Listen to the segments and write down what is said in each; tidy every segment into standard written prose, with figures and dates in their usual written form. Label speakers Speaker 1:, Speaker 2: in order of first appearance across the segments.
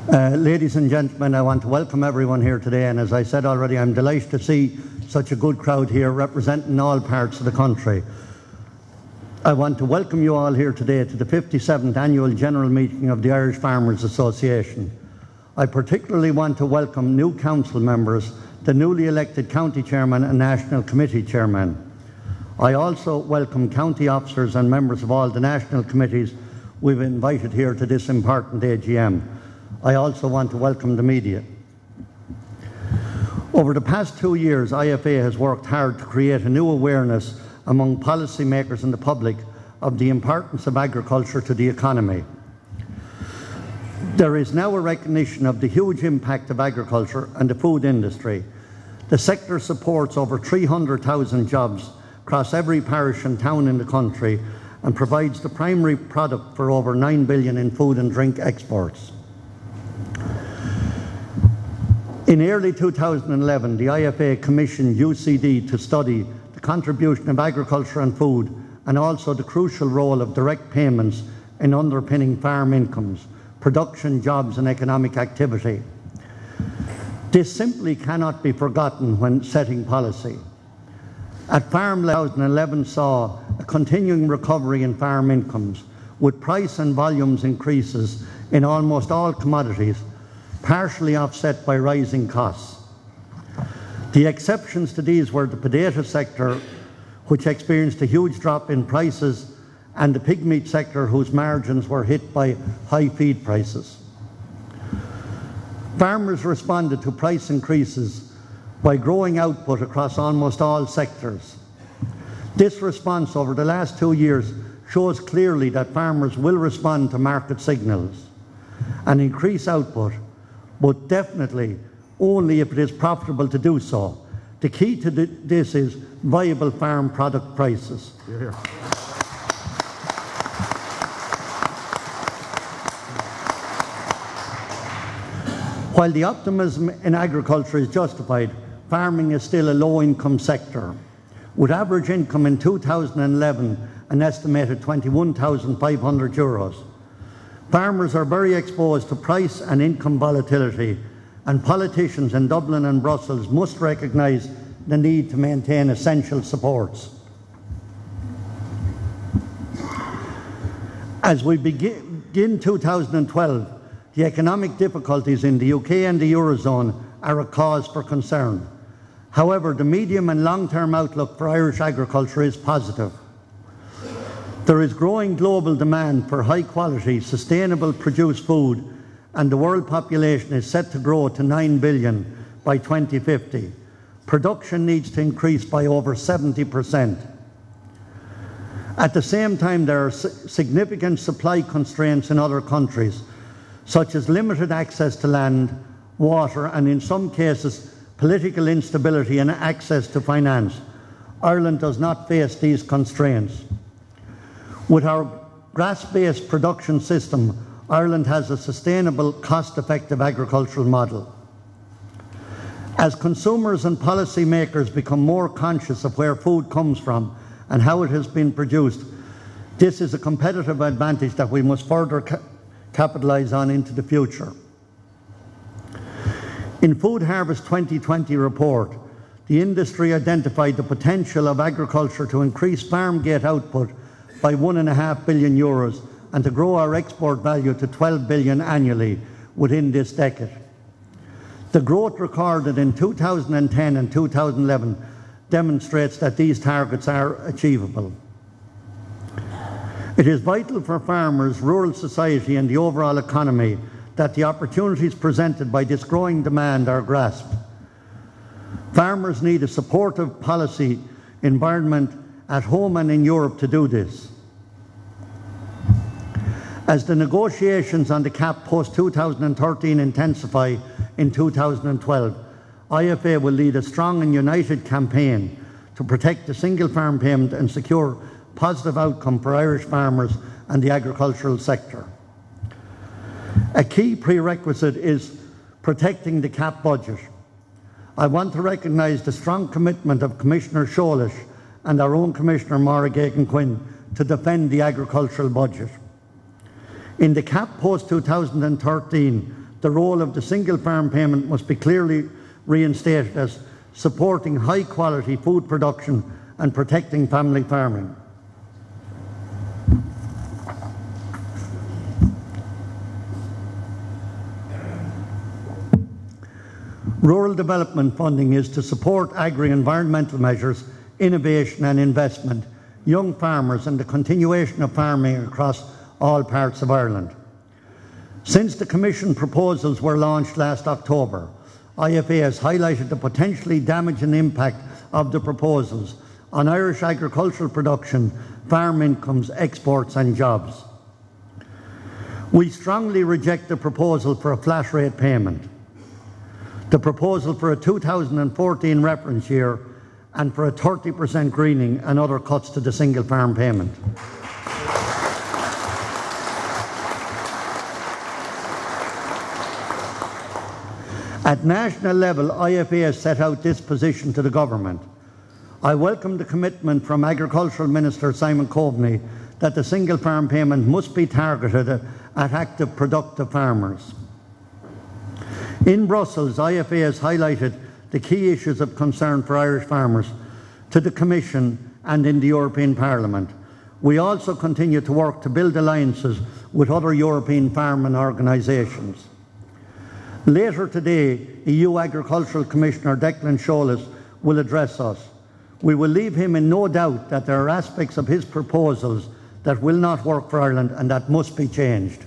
Speaker 1: Ladies and gentlemen, I want to welcome everyone here today, and as I said already, I'm delighted to see such a good crowd here representing all parts of the country. I want to welcome you all here today to the 57th Annual General Meeting of the Irish Farmers Association. I particularly want to welcome new council members, the newly elected county chairman and national committee chairman. I also welcome county officers and members of all the national committees we've invited here to this important AGM. I also want to welcome the media. Over the past 2 years, IFA has worked hard to create a new awareness among policymakers and the public of the importance of agriculture to the economy. There is now a recognition of the huge impact of agriculture and the food industry. The sector supports over 300,000 jobs across every parish and town in the country and provides the primary product for over 9 billion in food and drink exports. In early 2011, the IFA commissioned UCD to study the contribution of agriculture and food and also the crucial role of direct payments in underpinning farm incomes, production, jobs and economic activity. This simply cannot be forgotten when setting policy. At farm level, 2011 saw a continuing recovery in farm incomes, with price and volumes increases in almost all commodities, partially offset by rising costs. The exceptions to these were the potato sector, which experienced a huge drop in prices, and the pig meat sector, whose margins were hit by high feed prices. Farmers responded to price increases by growing output across almost all sectors. This response over the last 2 years shows clearly that farmers will respond to market signals and increase output, but definitely only if it is profitable to do so. The key to this is viable farm product prices. Here. While the optimism in agriculture is justified, farming is still a low-income sector, with average income in 2011 an estimated €21,500. Farmers are very exposed to price and income volatility, and politicians in Dublin and Brussels must recognise the need to maintain essential supports. As we begin 2012, the economic difficulties in the UK and the Eurozone are a cause for concern. However, the medium and long-term outlook for Irish agriculture is positive. There is growing global demand for high-quality, sustainable produced food, and the world population is set to grow to 9 billion by 2050. Production needs to increase by over 70%. At the same time, there are significant supply constraints in other countries, such as limited access to land, water, and in some cases, political instability and access to finance. Ireland does not face these constraints. With our grass-based production system, Ireland has a sustainable, cost-effective agricultural model. As consumers and policymakers become more conscious of where food comes from and how it has been produced, this is a competitive advantage that we must further capitalise on into the future. In Food Harvest 2020 report, the industry identified the potential of agriculture to increase farm gate output by €1.5 billion and to grow our export value to 12 billion annually within this decade. The growth recorded in 2010 and 2011 demonstrates that these targets are achievable. It is vital for farmers, rural society and the overall economy that the opportunities presented by this growing demand are grasped. Farmers need a supportive policy environment at home and in Europe to do this. As the negotiations on the CAP post-2013 intensify in 2012, IFA will lead a strong and united campaign to protect the single farm payment and secure positive outcome for Irish farmers and the agricultural sector. A key prerequisite is protecting the CAP budget. I want to recognise the strong commitment of Commissioner Shoalish and our own Commissioner Maura Gagan-Quinn to defend the agricultural budget. In the CAP post-2013, the role of the single farm payment must be clearly reinstated as supporting high quality food production and protecting family farming. Rural development funding is to support agri-environmental measures, innovation and investment, young farmers and the continuation of farming across all parts of Ireland. Since the Commission proposals were launched last October, IFA has highlighted the potentially damaging impact of the proposals on Irish agricultural production, farm incomes, exports and jobs. We strongly reject the proposal for a flat rate payment, the proposal for a 2014 reference year and for a 30% greening and other cuts to the single farm payment. At national level, IFA has set out this position to the government. I welcome the commitment from Agricultural Minister Simon Coveney that the single farm payment must be targeted at active, productive farmers. In Brussels, IFA has highlighted the key issues of concern for Irish farmers to the Commission and in the European Parliament. We also continue to work to build alliances with other European farming organisations. Later today, EU Agricultural Commissioner Declan Sholas will address us. We will leave him in no doubt that there are aspects of his proposals that will not work for Ireland and that must be changed.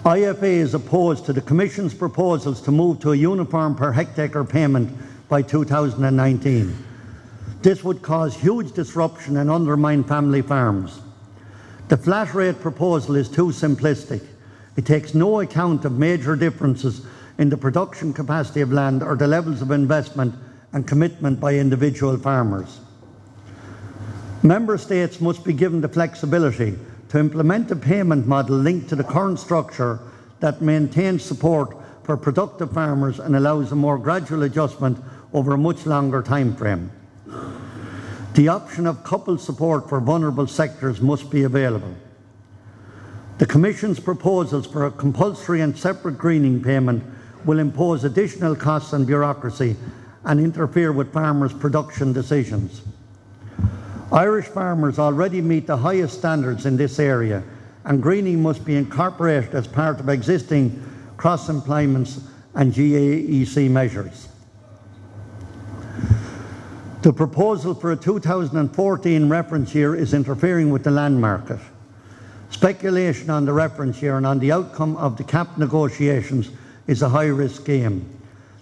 Speaker 1: IFA is opposed to the Commission's proposals to move to a uniform per hectare payment by 2019. This would cause huge disruption and undermine family farms. The flat rate proposal is too simplistic. It takes no account of major differences in the production capacity of land or the levels of investment and commitment by individual farmers. Member States must be given the flexibility to implement a payment model linked to the current structure that maintains support for productive farmers and allows a more gradual adjustment over a much longer time frame. The option of coupled support for vulnerable sectors must be available. The Commission's proposals for a compulsory and separate greening payment will impose additional costs and bureaucracy and interfere with farmers' production decisions. Irish farmers already meet the highest standards in this area, and greening must be incorporated as part of existing cross-employments and GAEC measures. The proposal for a 2014 reference year is interfering with the land market. Speculation on the reference year and on the outcome of the CAP negotiations is a high-risk game.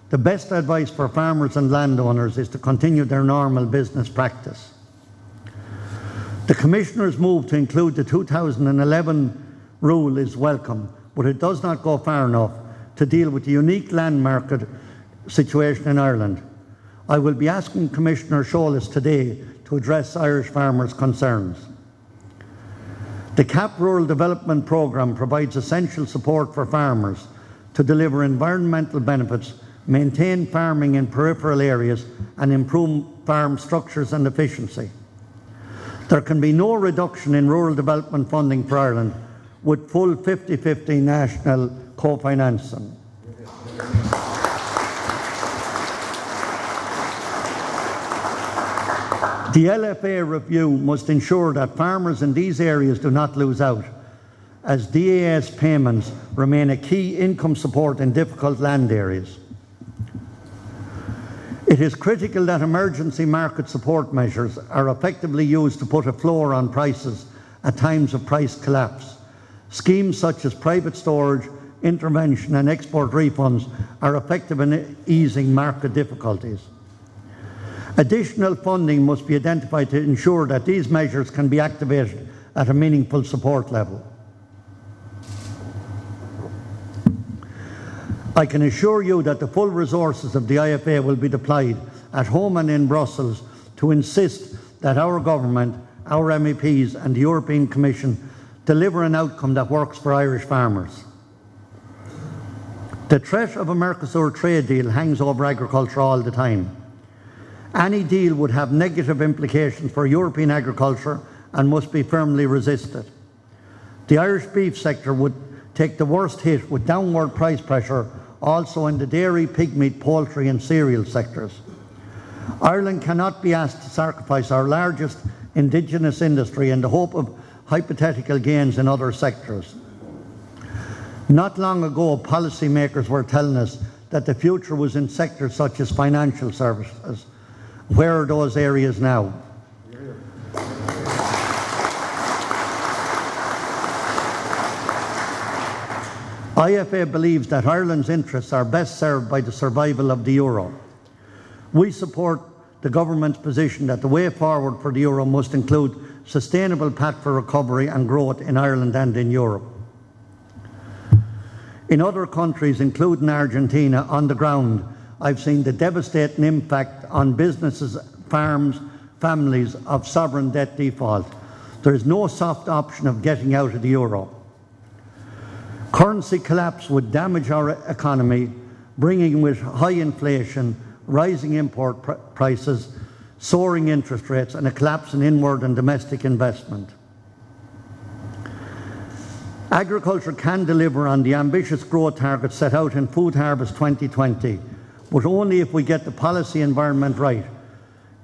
Speaker 1: The best advice for farmers and landowners is to continue their normal business practice. The Commissioner's move to include the 2011 rule is welcome, but it does not go far enough to deal with the unique land market situation in Ireland. I will be asking Commissioner Sholas today to address Irish farmers' concerns. The CAP Rural Development Programme provides essential support for farmers to deliver environmental benefits, maintain farming in peripheral areas and improve farm structures and efficiency. There can be no reduction in rural development funding for Ireland with full 50-50 national co-financing. The LFA review must ensure that farmers in these areas do not lose out, as DAS payments remain a key income support in difficult land areas. It is critical that emergency market support measures are effectively used to put a floor on prices at times of price collapse. Schemes such as private storage, intervention and export refunds are effective in easing market difficulties. Additional funding must be identified to ensure that these measures can be activated at a meaningful support level. I can assure you that the full resources of the IFA will be deployed at home and in Brussels to insist that our government, our MEPs and the European Commission deliver an outcome that works for Irish farmers. The threat of a Mercosur trade deal hangs over agriculture all the time. Any deal would have negative implications for European agriculture and must be firmly resisted. The Irish beef sector would take the worst hit, with downward price pressure also in the dairy, pigmeat, poultry and cereal sectors. Ireland cannot be asked to sacrifice our largest indigenous industry in the hope of hypothetical gains in other sectors. Not long ago, policymakers were telling us that the future was in sectors such as financial services. Where are those areas now? IFA believes that Ireland's interests are best served by the survival of the euro. We support the government's position that the way forward for the euro must include sustainable path for recovery and growth in Ireland and in Europe. In other countries, including Argentina, on the ground, I've seen the devastating impact on businesses, farms, families of sovereign debt default. There is no soft option of getting out of the euro. Currency collapse would damage our economy, bringing with high inflation, rising import prices, soaring interest rates and a collapse in inward and domestic investment. Agriculture can deliver on the ambitious growth targets set out in Food Harvest 2020, but only if we get the policy environment right,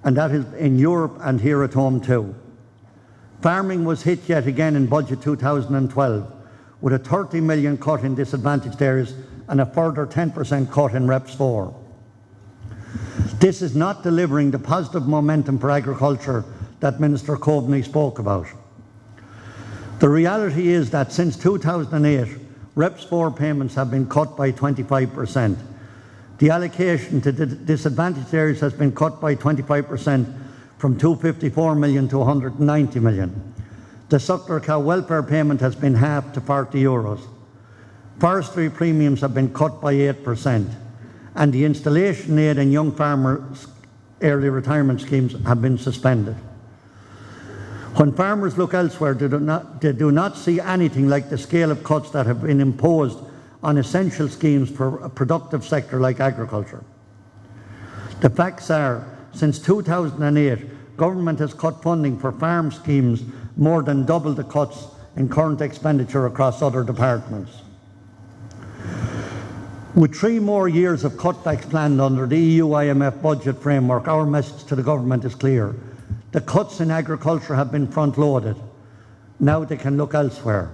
Speaker 1: and that is in Europe and here at home too. Farming was hit yet again in Budget 2012, with a 30 million cut in disadvantaged areas and a further 10% cut in REPS 4. This is not delivering the positive momentum for agriculture that Minister Coveney spoke about. The reality is that since 2008, REPS 4 payments have been cut by 25%. The allocation to disadvantaged areas has been cut by 25%, from 254 million to 190 million. The suckler cow welfare payment has been halved to €40. Forestry premiums have been cut by 8%, and the installation aid and young farmers' early retirement schemes have been suspended. When farmers look elsewhere, they do not see anything like the scale of cuts that have been imposed on essential schemes for a productive sector like agriculture. The facts are, since 2008, government has cut funding for farm schemes more than double the cuts in current expenditure across other departments. With 3 more years of cutbacks planned under the EU-IMF budget framework, our message to the government is clear. The cuts in agriculture have been front-loaded. Now they can look elsewhere.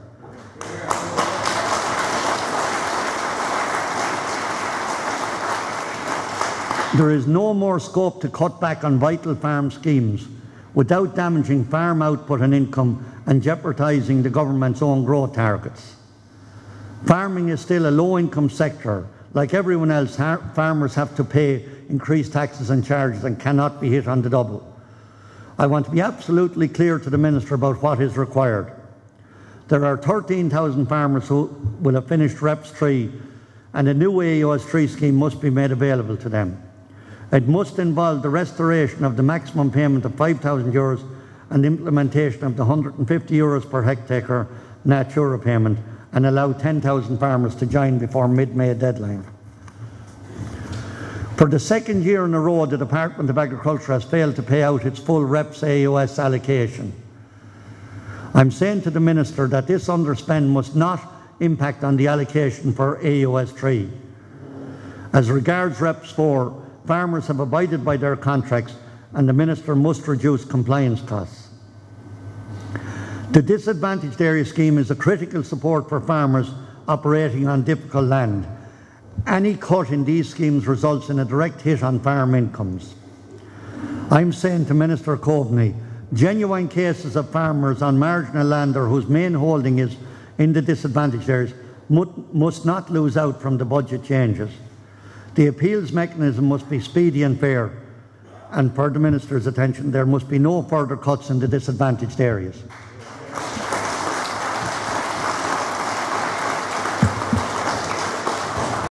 Speaker 1: There is no more scope to cut back on vital farm schemes without damaging farm output and income and jeopardising the government's own growth targets. Farming is still a low-income sector. Like everyone else, farmers have to pay increased taxes and charges and cannot be hit on the double. I want to be absolutely clear to the Minister about what is required. There are 13,000 farmers who will have finished REPS 3, and a new AOS 3 scheme must be made available to them. It must involve the restoration of the maximum payment of €5,000 and implementation of the €150 per hectare Natura payment, and allow 10,000 farmers to join before mid-May deadline. For the second year in a row, the Department of Agriculture has failed to pay out its full REPS AOS allocation. I'm saying to the Minister that this underspend must not impact on the allocation for AOS 3. As regards REPS 4, farmers have abided by their contracts and the Minister must reduce compliance costs. The disadvantaged area scheme is a critical support for farmers operating on difficult land. Any cut in these schemes results in a direct hit on farm incomes. I'm saying to Minister Coveney, genuine cases of farmers on marginal land or whose main holding is in the disadvantaged areas must not lose out from the budget changes. The appeals mechanism must be speedy and fair, and for the Minister's attention, there must be no further cuts in the disadvantaged areas.